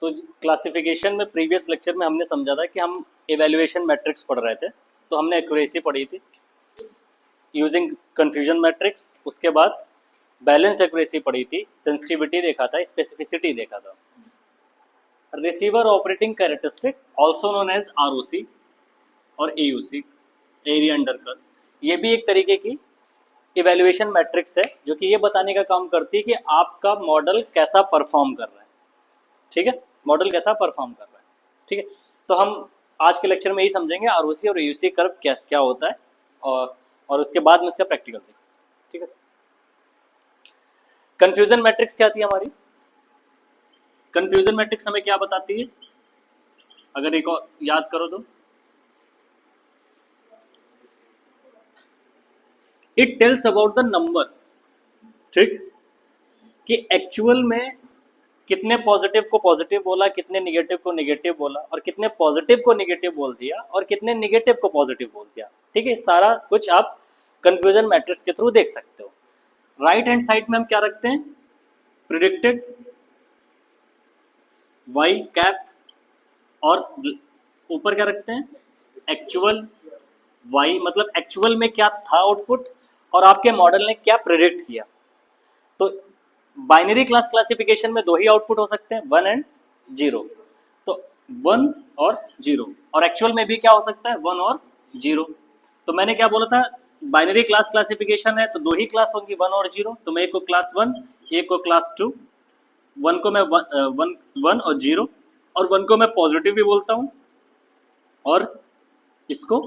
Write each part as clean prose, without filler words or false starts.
तो क्लासिफिकेशन में previous lecture में हमने समझा था कि हम इवैल्यूएशन मैट्रिक्स पढ़ रहे थे, तो हमने एक्यूरेसी पढ़ी थी यूजिंग कन्फ्यूजन मैट्रिक्स, उसके बाद बैलेंस्ड एक्यूरेसी पढ़ी थी, सेंसिटिविटी देखा था, स्पेसिफिसिटी देखा था। Receiver operating characteristic also known as ROC और एयूसी, एरिया अंडर कर्व, ये भी एक तरीके की इवैल्यूएशन मैट्रिक्स है जो कि ये बताने का काम करती है कि आपका मॉडल कैसा परफॉर्म कर रहा है। ठीक है, मॉडल कैसा परफॉर्म कर रहा है। ठीक है, तो हम आज के लेक्चर में यही समझेंगे आरओसी और एयूसी कर्व क्या क्या होता है और उसके बाद में इसका प्रैक्टिकल देखेंगे। ठीक है, कंफ्यूजन मैट्रिक्स क्या थी हमारी? कंफ्यूजन मैट्रिक्स हमें क्या बताती है, अगर एक और याद करो तो it tells about the number, ठीक, कि एक्चुअल में कितने पॉजिटिव को पॉजिटिव बोला, कितने निगेटिव को निगेटिव बोला, और कितने पॉजिटिव को निगेटिव बोल दिया और कितने निगेटिव को पॉजिटिव बोल दिया। ठीक है, सारा कुछ आप कंफ्यूजन मैट्रिक्स के थ्रू देख सकते हो। राइट हैंड साइड में हम क्या रखते हैं? प्रिडिक्टेड वाई कैप, और ऊपर क्या रखते हैं? एक्चुअल वाई, मतलब एक्चुअल में क्या था आउटपुट और आपके मॉडल ने क्या प्रिडिक्ट किया। तो बाइनरी क्लास क्लासिफिकेशन में दो ही आउटपुट हो सकते हैं, 1 एंड 0। तो 1 और 0, और एक्चुअल में भी क्या हो सकता है? 1 और 0। तो मैंने क्या बोला था, बाइनरी क्लास क्लासिफिकेशन है तो दो ही क्लास होंगी, 1 और 0। तो मैं एक को क्लास 1, एक को क्लास 2। 1 को मैं 1 और 0, और 1 को मैं पॉजिटिव भी बोलता हूँ और इसको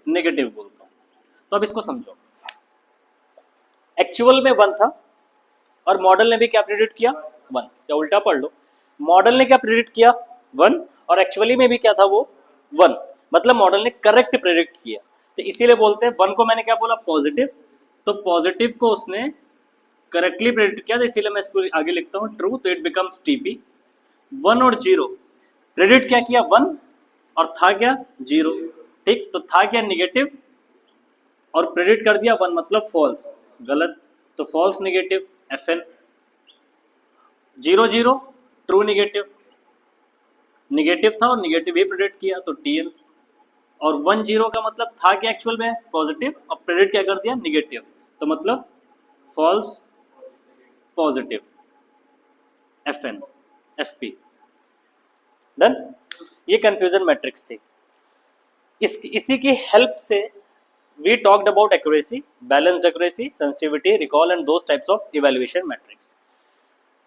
नेगेटिव बोलता हूँ। तो अब इसको समझो, एक्चुअल में 1 था और मॉडल ने भी क्या प्रेडिक्ट किया? 1। या उल्टा पढ़ लो, मॉडल ने क्या प्रेडिक्ट किया? 1, और एक्चुअली में भी क्या था वो? 1। मतलब मॉडल ने करेक्ट प्रेडिक्ट किया। तो इसीलिए बोलते हैं 1 को मैंने क्या बोला? पॉजिटिव। तो पॉजिटिव को उसने करेक्टली प्रेडिक्ट किया, तो इसीलिए मैं इसको आगे लिखता हूँ ट्रू, तो इट बिकम्स टीपी। 1 और 0 प्रेडिक्ट क्या किया? 1, और था क्या? 0। ठीक, तो था क्या? निगेटिव, और प्रेडिक्ट कर दिया 1, मतलब फॉल्स, गलत, तो false negative, FN। 0 0 true negative, negative था और निगेटिव ही प्रेडिक्ट किया, तो TN। और 1 0 का मतलब था क्या एक्चुअल में? पॉजिटिव, और प्रेडिक्ट क्या कर दिया? निगेटिव, तो मतलब false positive, FN FP। Done. ये कंफ्यूजन मैट्रिक्स थी। इसी की हेल्प से we talked about accuracy, balanced accuracy, sensitivity, recall and those types of evaluation metrics.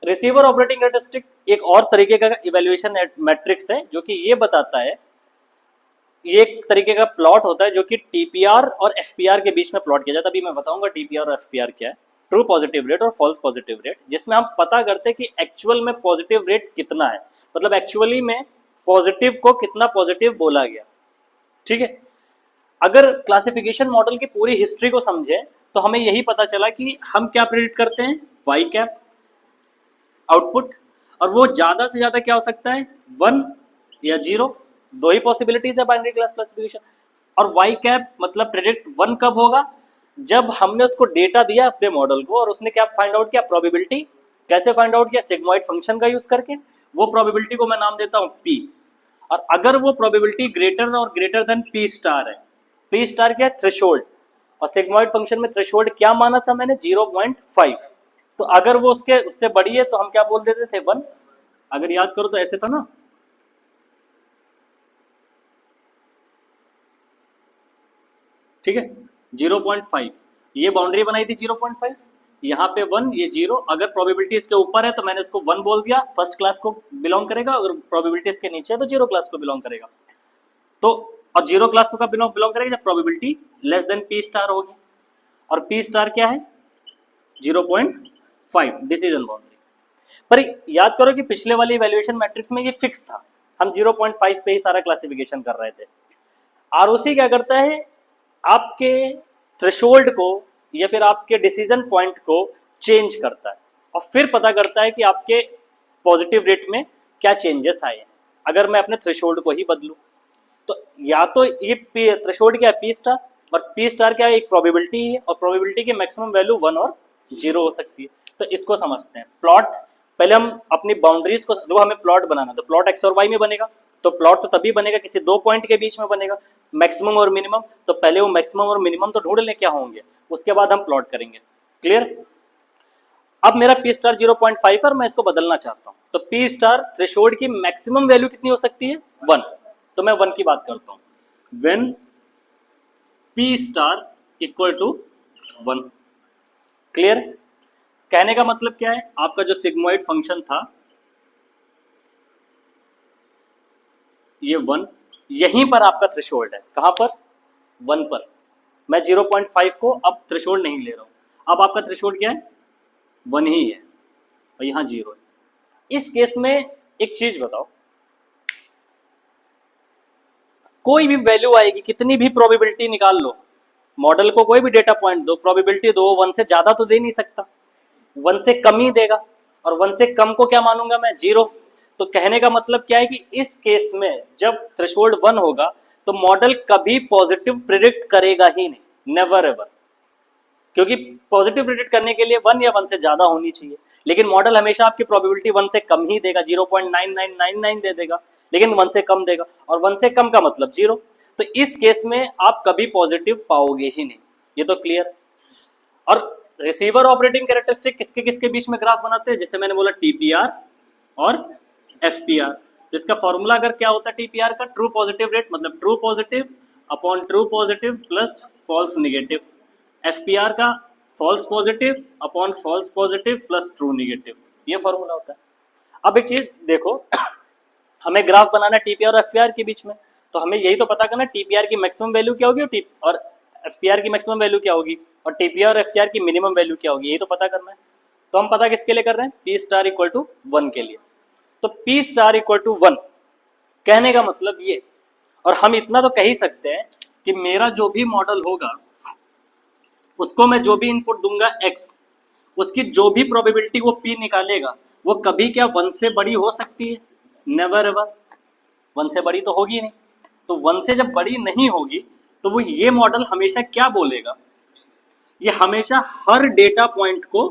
Receiver operating characteristic एक और तरीके का इवैल्यूएशन मैट्रिक्स है जो कि ये बताता है, ये एक तरीके का प्लॉट होता है जो कि टीपीआर और एफपीआर के बीच में प्लॉट किया जाता है। अभी मैं बताऊंगा टीपीआर और एफपीआर क्या है, ट्रू पॉजिटिव रेट और फॉल्स पॉजिटिव रेट, जिसमें हम पता करते हैं कि एक्चुअल में पॉजिटिव रेट कितना है, मतलब एक्चुअली में पॉजिटिव को कितना पॉजिटिव बोला गया। ठीक है, अगर क्लासिफिकेशन मॉडल की पूरी हिस्ट्री को समझे तो हमें यही पता चला कि हम क्या प्रेडिक्ट करते हैं? वाई कैप आउटपुट, और वो ज्यादा से ज्यादा क्या हो सकता है? 1 या 0, दो ही पॉसिबिलिटीज है बाइनरी क्लास क्लासिफिकेशन। और वाई कैप मतलब प्रेडिक्ट 1 कब होगा? जब हमने उसको डेटा दिया अपने मॉडल को और उसने क्या फाइंड आउट किया? प्रोबेबिलिटी। कैसे फाइंड आउट किया? सिग्मॉइड फंक्शन का यूज करके। वो प्रोबेबिलिटी को मैं नाम देता हूँ P, और अगर वो प्रोबेबिलिटी ग्रेटर और ग्रेटर देन P स्टार है, P स्टार क्या है? थ्रेशोल्ड, और सिग्मॉइड फंक्शन में थ्रेशोल्ड क्या माना था मैंने? 0.5। तो अगर वो उससे बड़ी है तो हम क्या बोल देते थे? 1। अगर याद करो तो ऐसे था ना, ठीक है, 0.5 ये बाउंड्री बनाई थी 0.5, यहाँ पे 1, ये 0। अगर प्रोबेबिलिटी इसके ऊपर है तो मैंने इसको 1 बोल दिया, फर्स्ट क्लास को बिलोंग करेगा। अगर प्रोबेबिलिटी इसके नीचे है तो 0 क्लास को बिलोंग करेगा। तो और 0 क्लास को कब बिलोंग करेगा? जब probability less than P star होगी, और P स्टार क्या है? 0.5 डिसीजन बाउंड्री। पर याद करो कि पिछले वाली इवैल्यूएशन मैट्रिक्स में ये फिक्स था, हम 0.5 पे ही सारा क्लासिफिकेशन कर रहे थे। आरओसी क्या करता है? आपके थ्रेशोल्ड को या फिर आपके डिसीजन पॉइंट को चेंज करता है और फिर पता करता है कि आपके पॉजिटिव रेट में क्या चेंजेस आए हैं अगर मैं अपने थ्रेशोल्ड को ही बदलूं। तो या तो ये थ्रेशोल्ड क्या है? P स्टार, और P स्टार क्या है? एक प्रोबेबिलिटी है, और प्रोबेबिलिटी की मैक्सिमम वैल्यू 1 और 0 हो सकती है। तो इसको समझते हैं, प्लॉट पहले हम अपनी बाउंड्रीज को, देखो हमें प्लॉट बनाना, तो प्लॉट एक्स और वाई में बनेगा, तो प्लॉट तो तभी बनेगा किसी दो पॉइंट के बीच में बनेगा, मैक्सिमम और मिनिमम। तो पहले वो मैक्सिमम और मिनिमम तो ढूंढ लें क्या होंगे, उसके बाद हम प्लॉट करेंगे। क्लियर? अब मेरा पी स्टार 0.5 और मैं इसको बदलना चाहता हूं, तो पी स्टार थ्रेशोल्ड की मैक्सिमम वैल्यू कितनी हो सकती है? 1। तो मैं 1 की बात करता हूं, when P star equal to 1। Clear? कहने का मतलब क्या है, आपका जो सिग्मोइड फंक्शन था ये 1, यहीं पर आपका थ्रेशोल्ड है। कहां पर? 1 पर। मैं 0.5 को अब थ्रेशोल्ड नहीं ले रहा हूं, अब आपका थ्रेशोल्ड क्या है? 1 ही है, और यहां 0 है। इस केस में एक चीज बताओ, कोई भी वैल्यू आएगी, कितनी भी प्रोबेबिलिटी निकाल लो, मॉडल को कोई भी डेटा पॉइंट दो, प्रोबेबिलिटी दो, 1 से ज्यादा तो दे नहीं सकता, 1 से कम ही देगा, और 1 से कम को क्या मानूंगा मैं? 0। तो कहने का मतलब क्या है कि इस केस में जब थ्रेशोल्ड 1 होगा तो मॉडल कभी पॉजिटिव प्रिडिक्ट करेगा ही नहीं, नेवर एवर। क्योंकि पॉजिटिव प्रिडिक्ट करने के लिए 1 या 1 से ज्यादा होनी चाहिए, लेकिन मॉडल हमेशा आपकी प्रोबेबिलिटी 1 से कम ही देगा, 0.9999 दे देगा, लेकिन 1 से कम देगा, और 1 से कम का मतलब 0। तो इस केस में आप कभी पॉजिटिव पाओगे ही नहीं, ये तो क्लियर। और रिसीवर ऑपरेटिंग कैरेक्टरिस्टिक किसके किसके बीच में ग्राफ बनाते हैं? जैसे मैंने बोला टीपीआर और एफपीआर, जिसका फॉर्मूला अगर क्या होता है टीपीआर का? ट्रू पॉजिटिव रेट, मतलब true positive upon true positive plus false negative. FPR का false positive upon false positive plus true negative, ये फॉर्मूला होता है। अब एक चीज देखो, हमें ग्राफ बनाना टीपीआर और एफपीआर के बीच में, तो हमें यही तो पता करना टीपीआर की मैक्सिमम वैल्यू क्या होगी और एफपीआर की मैक्सिमम वैल्यू क्या होगी, और टीपीआर और एफपीआर की मिनिमम वैल्यू क्या होगी, यही तो पता करना है। तो हम पता किसके लिए कर रहे हैं? पी स्टार इक्वल टू 1 के लिए। तो पी स्टार इक्वल टू 1 कहने का मतलब ये, और हम इतना तो कह ही सकते हैं कि मेरा जो भी मॉडल होगा उसको मैं जो भी इनपुट दूंगा x, उसकी जो भी प्रोबेबिलिटी वो p निकालेगा वो कभी क्या 1 से बड़ी हो सकती है? नेवर एवर, 1 से बड़ी तो होगी नहीं। तो 1 से जब बड़ी नहीं होगी तो वो ये मॉडल हमेशा क्या बोलेगा? ये हमेशा हर डेटा पॉइंट को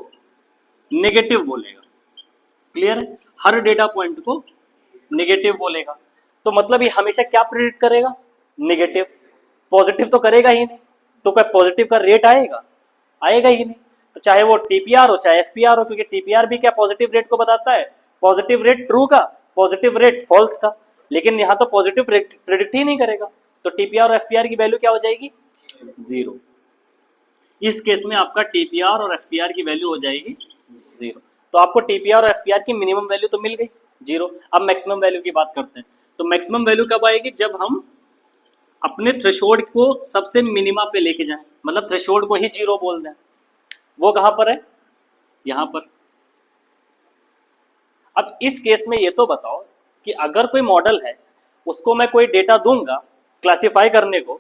नेगेटिव बोलेगा। क्लियर है? हर डेटा पॉइंट को नेगेटिव बोलेगा, तो मतलब ये हमेशा क्या प्रेडिक्ट करेगा? नेगेटिव। पॉजिटिव तो करेगा ही नहीं, तो क्या पॉजिटिव का रेट आएगा? आएगा ही नहीं। तो चाहे वो टीपीआर हो चाहे एसपीआर हो, क्योंकि टीपीआर भी क्या पॉजिटिव रेट को बताता है, पॉजिटिव रेट ट्रू का, पॉजिटिव रेट फॉल्स का, लेकिन यहाँ तो पॉजिटिव प्रेडिक्ट ही नहीं करेगा, तो टीपीआर और एसपीआर की वैल्यू क्या हो जाएगी? 0। इस केस में आपका टीपीआर और एफपीआर की वैल्यू हो जाएगी 0। तो आपको टीपीआर और एफपीआर की मिनिमम वैल्यू तो मिल गई 0। अब मैक्सिमम वैल्यू की बात करते हैं, तो मैक्सिमम वैल्यू कब आएगी? जब हम अपने थ्रेशोल्ड को सबसे मिनिमा पे लेके जाएं, मतलब थ्रेशोल्ड को ही 0 बोल दें। वो कहां पर है? यहां पर। अब इस केस में ये तो बताओ कि अगर कोई मॉडल है उसको मैं कोई डेटा दूंगा क्लासिफाई करने को,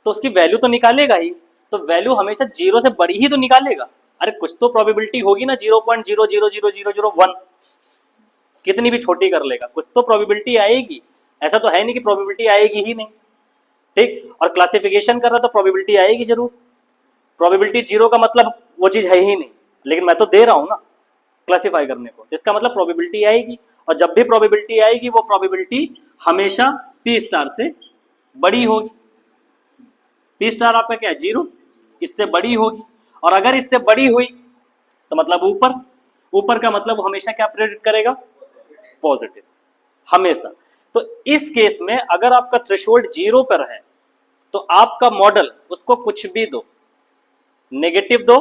तो उसकी वैल्यू तो निकालेगा ही, तो वैल्यू हमेशा 0 से बड़ी ही तो निकालेगा। अरे कुछ तो प्रोबेबिलिटी होगी ना, 0.0000001, कितनी भी छोटी कर लेगा, कुछ तो प्रोबेबिलिटी आएगी। ऐसा तो है नहीं कि प्रोबेबिलिटी आएगी ही नहीं, ठीक। और क्लासिफिकेशन कर रहा तो प्रोबेबिलिटी आएगी जरूर। प्रोबेबिलिटी 0 का मतलब वो चीज है ही नहीं, लेकिन मैं तो दे रहा हूं ना क्लासिफाई करने को, इसका मतलब प्रोबेबिलिटी आएगी। और जब भी प्रोबेबिलिटी आएगी वो प्रोबेबिलिटी हमेशा पी स्टार से बड़ी होगी। पी स्टार आपका क्या है? 0, इससे बड़ी होगी, और अगर इससे बड़ी हुई तो मतलब ऊपर, ऊपर का मतलब वो हमेशा क्या प्रेडिक्ट करेगा? पॉजिटिव, हमेशा। तो इस केस में अगर आपका थ्रेशोल्ड 0 पर है तो आपका मॉडल उसको कुछ भी दो, नेगेटिव दो,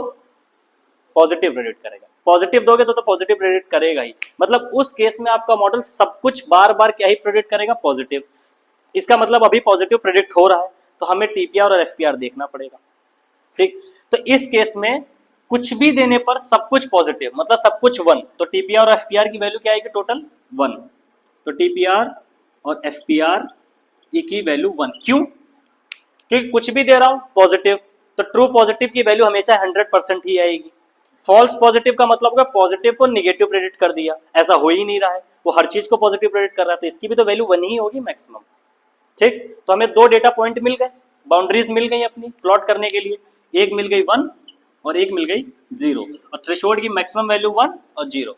पॉजिटिव प्रेडिक्ट करेगा। पॉजिटिव दोगे तो पॉजिटिव प्रेडिक्ट करेगा ही, मतलब उस केस में आपका मॉडल सब कुछ बार बार क्या ही प्रेडिक्ट करेगा? पॉजिटिव। इसका मतलब अभी पॉजिटिव प्रेडिक्ट हो रहा है, तो हमें टीपीआर और एफपीआर देखना पड़ेगा, ठीक। तो इस केस में कुछ भी देने पर सब कुछ पॉजिटिव, मतलब सब कुछ 1, तो टीपीआर और एफपीआर की वैल्यू क्या आएगी? टोटल 1। तो टीपीआर और एफपीआर की वैल्यू 1, क्यों? क्योंकि कुछ भी दे रहा हूं पॉजिटिव, तो ट्रू पॉजिटिव की वैल्यू हमेशा 100% ही आएगी। फॉल्स पॉजिटिव का मतलब होगा पॉजिटिव को निगेटिव प्रेडिक्ट कर दिया, ऐसा हो ही नहीं रहा है, वो हर चीज को पॉजिटिव प्रेडिक्ट कर रहा है, तो इसकी भी तो वैल्यू 1 ही होगी मैक्सिमम, ठीक। तो हमें 2 डेटा पॉइंट मिल गए, बाउंड्रीज मिल गई अपनी प्लॉट करने के लिए, एक मिल गई 1 और एक मिल गई 0, और थ्रेशोल्ड की मैक्सिमम वैल्यू 1 और 0।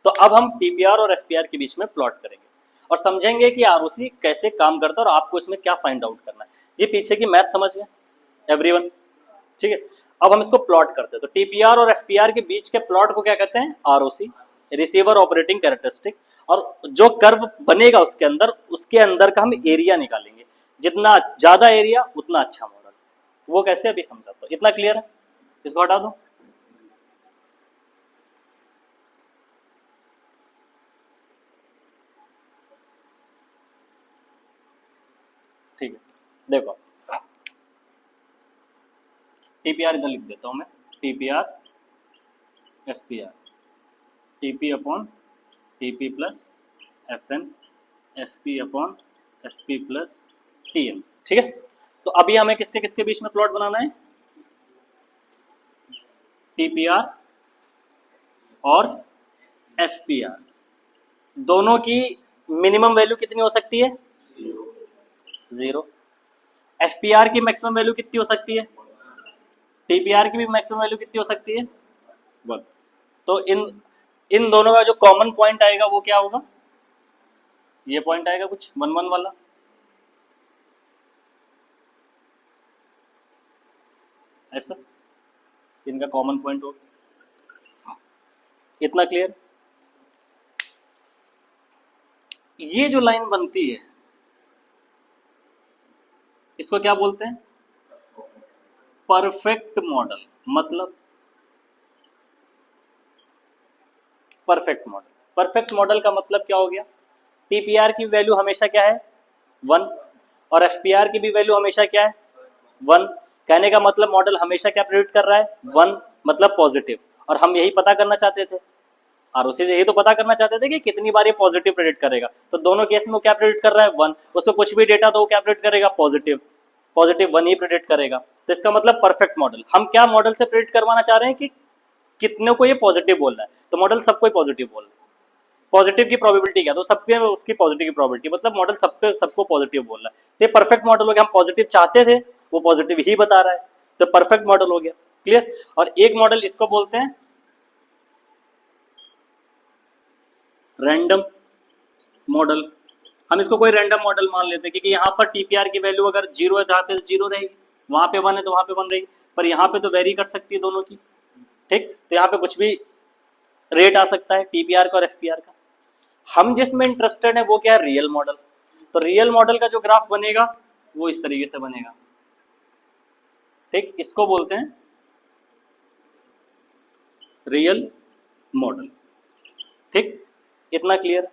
तो अब हम टीपीआर और एफपीआर के बीच में प्लॉट करेंगे और समझेंगे कि आरओसी कैसे काम करता है और आपको इसमें क्या फाइंड आउट करना है। ये पीछे की मैथ समझ गए एवरीवन? ठीक है, अब हम इसको प्लॉट करते हैं। तो टीपीआर और एफपीआर के बीच के प्लॉट को क्या कहते हैं? ROC, receiver operating characteristic. और जो कर्व बनेगा उसके अंदर का हम एरिया निकालेंगे। जितना ज्यादा एरिया उतना अच्छा मॉडल। वो कैसे अभी समझाता हूं। इतना क्लियर है? इसको हटा दो। ठीक है, देखो टीपीआर इधर लिख देता हूं मैं, TPR FPR, TP upon TP plus FN, FP upon FP plus TM. ठीक है, तो अभी हमें किसके किसके बीच में प्लॉट बनाना है? टीपीआर और एफपीआर, दोनों की मिनिमम वैल्यू कितनी हो सकती है? 0। एफपीआर की मैक्सिमम वैल्यू कितनी हो सकती है? टीपीआर की भी मैक्सिमम वैल्यू कितनी हो सकती है? 1। तो इन दोनों का जो कॉमन पॉइंट आएगा वो क्या होगा? ये पॉइंट आएगा कुछ 1 1 वाला। ऐसा इनका कॉमन पॉइंट होगा। इतना क्लियर? ये जो लाइन बनती है इसको क्या बोलते हैं? Perfect model. मतलब परफेक्ट मॉडल, परफेक्ट मॉडल का मतलब क्या हो गया? टीपीआर की वैल्यू हमेशा क्या है? 1 और एफपीआर की भी वैल्यू हमेशा क्या है? 1। कहने का मतलब मॉडल हमेशा क्या प्रेडिक्ट कर रहा है? 1, मतलब पॉजिटिव। और हम यही पता करना चाहते थे, आरओसी से यही तो पता करना चाहते थे कि कितनी बार ये पॉजिटिव प्रेडिक्ट करेगा। तो दोनों केस में वो क्या प्रेडिक्ट कर रहा है? 1। उसको कुछ भी डेटा दो क्या प्रेडिक्ट करेगा? पॉजिटिव। पॉजिटिव 1 ही प्रेडिक्ट करेगा। तो इसका मतलब परफेक्ट मॉडल। हम क्या मॉडल से प्रेडिक्ट करवाना चाह रहे हैं कि कितने को ये पॉजिटिव बोल रहा है। तो मॉडल सबको ही पॉजिटिव बोल रहा है। पॉजिटिव की प्रोबेबिलिटी क्या? तो सबके उसकी पॉजिटिव की प्रोबेबिलिटी, मतलब मॉडल सबको पॉजिटिव बोल रहा है। तो ये परफेक्ट मॉडल हो गया। हम पॉजिटिव चाहते थे, वो पॉजिटिव ही बता रहा है, तो परफेक्ट मॉडल हो गया। क्लियर? और एक मॉडल इसको बोलते हैं रैंडम मॉडल। हम इसको कोई रैंडम मॉडल मान लेते हैं क्योंकि यहाँ पर टीपीआर की वैल्यू अगर 0 है तो यहाँ पे 0 रहेगी, वहां पे 1 है तो वहां पे 1 रहेगी, पर यहाँ पे तो वेरी कर सकती है दोनों की। ठीक, तो यहाँ पे कुछ भी रेट आ सकता है टीपीआर का और एफपीआर का। हम जिसमें इंटरेस्टेड है वो क्या है? Real model. तो रियल मॉडल का जो ग्राफ बनेगा वो इस तरीके से बनेगा। ठीक, इसको बोलते हैं रियल मॉडल। ठीक, इतना क्लियर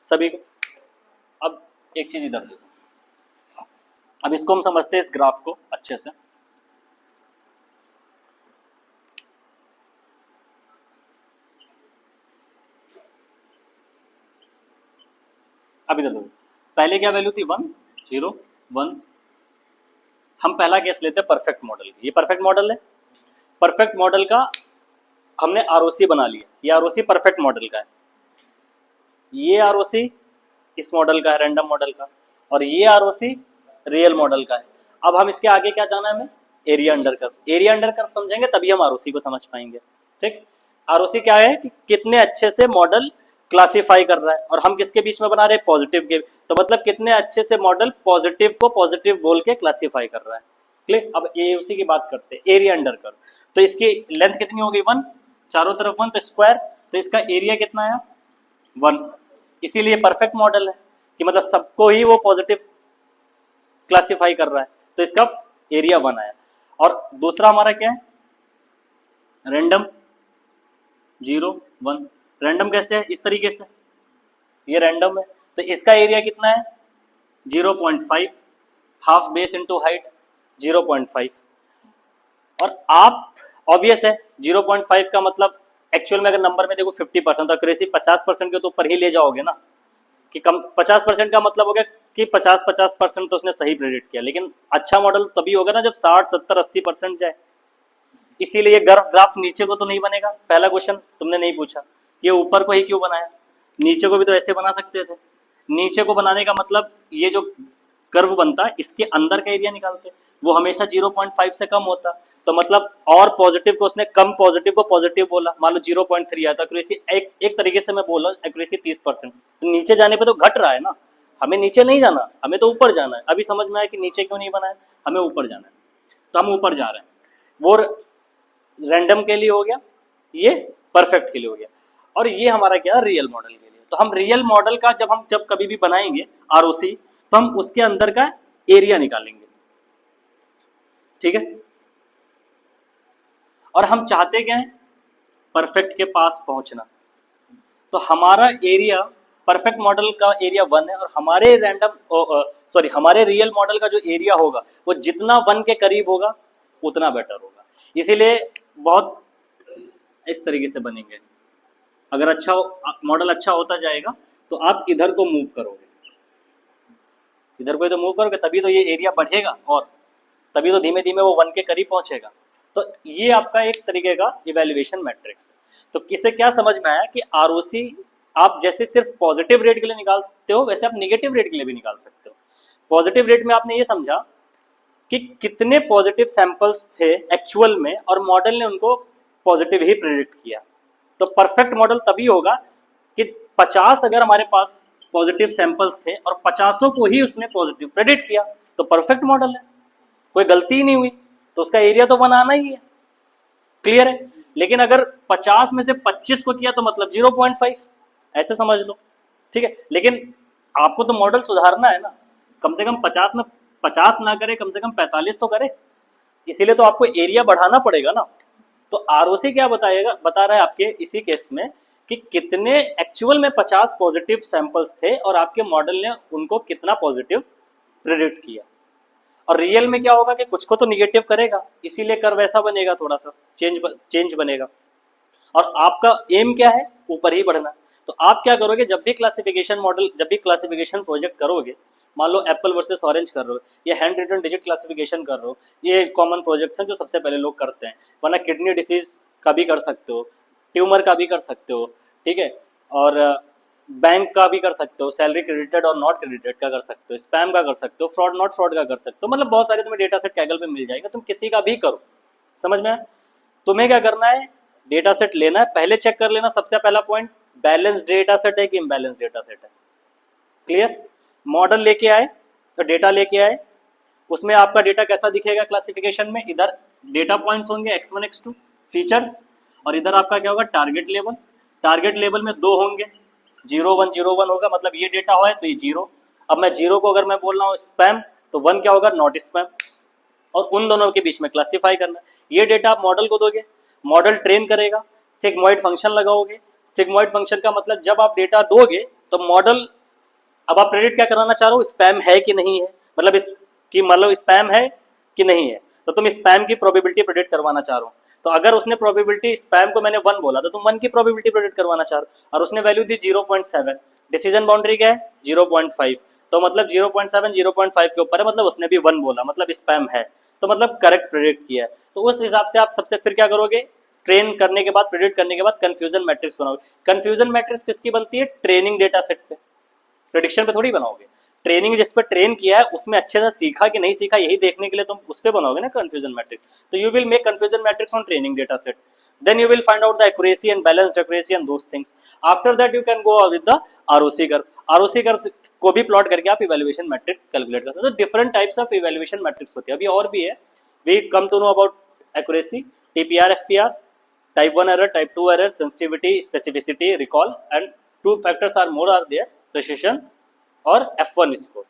सभी को? अब एक चीज इधर देखो, अब इसको हम समझते हैं इस ग्राफ को अच्छे से। अब इधर देखो, पहले क्या वैल्यू थी? 1 0 1। हम पहला केस लेते हैं परफेक्ट मॉडल। ये परफेक्ट मॉडल है। परफेक्ट मॉडल का हमने आरओसी बना लिया। ये आरओसी परफेक्ट मॉडल का है, ये आरओसी इस मॉडल का है, रैंडम मॉडल का, और ये आरओसी रियल मॉडल का है। अब हम इसके आगे क्या जाना है हमें? Area under curve. Area under curve समझेंगे तभी हम आरओसी को समझ पाएंगे। ठीक, आरओसी क्या है कि कितने अच्छे से मॉडल क्लासिफाई कर रहा है, और हम किसके बीच में बना रहे हैं? पॉजिटिव के। तो मतलब कितने अच्छे से मॉडल पॉजिटिव को पॉजिटिव बोल के क्लासिफाई कर रहा है। क्लियर? अब ये उसी की बात करते हैं, एरिया अंडर कर्व। तो इसकी लेंथ कितनी हो गई? 1, चारों तरफ 1, तो स्क्वायर, तो इसका एरिया कितना आया? 1। इसीलिए परफेक्ट मॉडल है कि मतलब सबको ही वो पॉजिटिव क्लासिफाई कर रहा है, तो इसका एरिया 1 आया। और दूसरा हमारा क्या है? रैंडम 0 1। रैंडम कैसे है? इस तरीके से, ये रैंडम है, तो इसका एरिया कितना है? 0.5, हाफ बेस इनटू हाइट 0.5। और आप ऑब्वियस है 0.5 का मतलब एक्चुअल में अगर नंबर में देखो 50%, तो एक्यूरेसी 50% के तो ऊपर ही ले जाओगे ना, कि कम 50% का मतलब हो गया कि 50% तो उसने सही प्रेडिक्ट किया। लेकिन अच्छा मॉडल तभी होगा ना जब 60 70 80% जाए। इसीलिए ये ग्राफ नीचे को तो नहीं बनेगा। पहला क्वेश्चन तुमने नहीं पूछा, ये ऊपर को ही क्यों बनाया? नीचे को भी तो ऐसे बना सकते थे। नीचे को बनाने का मतलब ये जो कर्व बनता, इसके अंदर का एरिया निकालते, वो हमेशा 0.5 से कम होता, तो मतलब और पॉजिटिव को उसने कम पॉजिटिव को पॉजिटिव बोला, मान लो 0.3 आया तो एक्यूरेसी एक तरीके से मैं बोला एक्यूरेसी 30%, तो नीचे जाने पे तो घट रहा है ना, हमें नीचे नहीं जाना, हमें तो ऊपर जाना है। अभी समझ में आया कि नीचे क्यों नहीं बना है, हमें ऊपर जाना है, तो हम ऊपर जा रहे हैं। वो रैंडम के लिए हो गया, ये परफेक्ट के लिए हो गया, और ये हमारा क्या रियल मॉडल के लिए। तो हम रियल मॉडल का जब कभी भी बनाएंगे आरओसी, तो हम उसके अंदर का एरिया निकालेंगे, ठीक है। और हम चाहते क्या है, परफेक्ट के पास पहुंचना, तो हमारा एरिया परफेक्ट मॉडल का एरिया 1 है, और हमारे हमारे रियल मॉडल का जो एरिया होगा वो जितना 1 के करीब होगा उतना बेटर होगा। इसीलिए बहुत इस तरीके से बनेंगे। अगर अच्छा मॉडल अच्छा होता जाएगा तो आप इधर को मूव करोगे, इधर को तो मूव करोगे, तभी तो ये एरिया बढ़ेगा, और तभी तो धीमे धीमे वो 1 के करीब पहुंचेगा। तो ये आपका एक तरीके का इवैल्यूएशन मैट्रिक्स है। तो इससे क्या समझ में आया कि आरओसी आप जैसे सिर्फ पॉजिटिव रेट के लिए निकाल सकते हो, वैसे आप निगेटिव रेट के लिए भी निकाल सकते हो। पॉजिटिव रेट में आपने ये समझा कि कितने पॉजिटिव सैंपल्स थे एक्चुअल में, और मॉडल ने उनको पॉजिटिव ही प्रेडिक्ट किया। तो परफेक्ट मॉडल तभी होगा कि 50 अगर हमारे पास पॉजिटिव सैंपल्स थे और 50 को ही उसने पॉजिटिव प्रेडिक्ट किया, तो परफेक्ट मॉडल है, कोई गलती ही नहीं हुई, तो उसका एरिया तो बनाना ही है। क्लियर है। लेकिन अगर 50 में से 25 को किया तो मतलब 0.5, ऐसे समझ लो, ठीक है। लेकिन आपको तो मॉडल सुधारना है ना, कम से कम 50 में 50 ना करे, कम से कम 45 तो करे, इसीलिए तो आपको एरिया बढ़ाना पड़ेगा ना। तो आरओसी क्या बता रहा है आपके इसी केस में कि कितने एक्चुअल में 50 पॉजिटिव सैंपल्स थे और आपके मॉडल ने उनको कितना पॉजिटिव प्रेडिक्ट किया। और रियल में क्या होगा कि कुछ को तो निगेटिव करेगा, इसीलिए कर्व ऐसा बनेगा, थोड़ा सा चेंज बनेगा। और आपका एम क्या है, ऊपर ही बढ़ना। तो आप क्या करोगे, जब भी क्लासिफिकेशन प्रोजेक्ट करोगे, मान लो एप्पल वर्सेस ऑरेंज कर रहे हो, या हैंड रिटन डिजिट क्लासिफिकेशन कर रहे हो, ये कॉमन प्रोजेक्ट्स हैं जो सबसे पहले लोग करते हैं, वरना किडनी डिसीज का भी कर सकते हो, ट्यूमर का भी कर सकते हो, ठीक है, और बैंक का भी कर सकते हो, सैलरी क्रेडिटेड और नॉट क्रेडिटेड का कर सकते हो, स्पैम का कर सकते हो, फ्रॉड नॉट फ्रॉड का कर सकते हो, मतलब बहुत सारे तुम्हें डेटा सेट कैगल पे मिल जाएगा, तुम किसी का भी करो। समझ में आया? तुम्हें क्या करना है, डेटा सेट लेना है, पहले चेक कर लेना, सबसे पहला पॉइंट बैलेंस डेटा सेट है कि इम्बैलेंस डेटा सेट है। क्लियर। मॉडल लेके आए तो डेटा लेके आए, उसमें आपका डेटा कैसा दिखेगा क्लासिफिकेशन में, इधर डेटा पॉइंट्स होंगे x1 x2 फीचर्स, और इधर आपका क्या होगा टारगेट लेवल। टारगेट लेवल में 2 होंगे, 01 होगा, मतलब ये डेटा हो है तो ये 0। अब मैं 0 को अगर मैं बोल रहा हूँ स्पैम, तो 1 क्या होगा नॉट स्पैम, और उन दोनों के बीच में क्लासीफाई करना। ये डेटा आप मॉडल को दोगे, मॉडल ट्रेन करेगा, सिग्मॉइड फंक्शन लगाओगे। सिग्मॉइड फंक्शन का मतलब जब आप डेटा दोगे तो मॉडल, अब आप प्रेडिक्ट क्या कराना चाह रहे हो, स्पैम है कि नहीं है, मतलब स्पैम है कि नहीं है, तो तुम स्पैम की प्रोबेबिलिटी प्रेडिक्ट करवाना चाह रहे हो। तो अगर उसने प्रोबेबिलिटी स्पैम को मैंने 1 बोला तो तुम 1 की प्रोबेबिलिटी प्रेडिक्ट करवाना चाह रहे हो, और उसने वैल्यू दी 0.7, डिसीजन बाउंड्री क्या है 0.5, तो मतलब 0.7 0.5 के ऊपर है, मतलब उसने भी 1 बोला, मतलब स्पैम है, तो मतलब करेक्ट प्रेडिक्ट किया है। तो उस हिसाब से आप सबसे फिर क्या करोगे, ट्रेन करने के बाद, प्रेडिक्ट करने के बाद कंफ्यूजन मैट्रिक्स बनाओगे। कंफ्यूजन मैट्रिक्स किसकी बनती है, ट्रेनिंग डेटा सेट पे, प्रेडिक्शन पे थोड़ी बनाओगे। ट्रेनिंग जिस पर ट्रेन किया है उसमें अच्छे से सीखा कि नहीं सीखा, यही देखने के लिए तुम उस पर बनाओगे ना कंफ्यूजन मैट्रिक्स। तो you will make confusion matrix on training data set, then you will find out the accuracy and balanced accuracy and those things. After that you can go with the ROC curve. ROC curve को भी plot करके आप evaluation matrix calculate करते हो। तो different types of evaluation metrics होती है, अभी और भी है। We come to know about accuracy, TPR, FPR, type 1 error, type 2 error, sensitivity, specificity, recall, and 2 factors are more are there, precision और F1 score,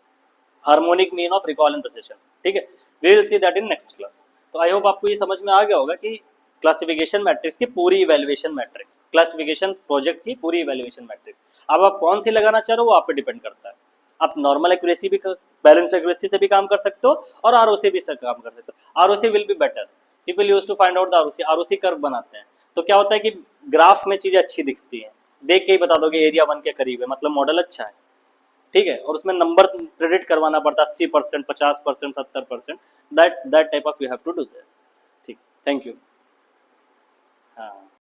harmonic mean of recall and precision. ठीक है, we will see that in next class. तो I hope आपको ये समझ में आ गया होगा कि क्लासिफिकेशन मैट्रिक्स की पूरी इवैल्यूएशन मैट्रिक्स, क्लासिफिकेशन प्रोजेक्ट की पूरी इवैल्यूएशन मैट्रिक्स। अब आप कौन सी लगाना चाह रहे हो वो आप पे डिपेंड करता है। आप नॉर्मल एक्यूरेसी भी, बैलेंस्ड एक्यूरेसी से भी काम कर सकते हो, और आरओसी भी से काम कर सकते हो। ROC will be better, people use to find out the ROC. ROC curve बनाते हैं तो क्या होता है कि ग्राफ में चीजें अच्छी दिखती हैं, देख के ही बता दोगे एरिया 1 के करीब है, मतलब मॉडल अच्छा है। ठीक है, और उसमें नंबर प्रेडिक्ट करवाना पड़ता है 80%, 50%, 70%, that type of you have to do that. ठीक, थैंक यू। हाँ।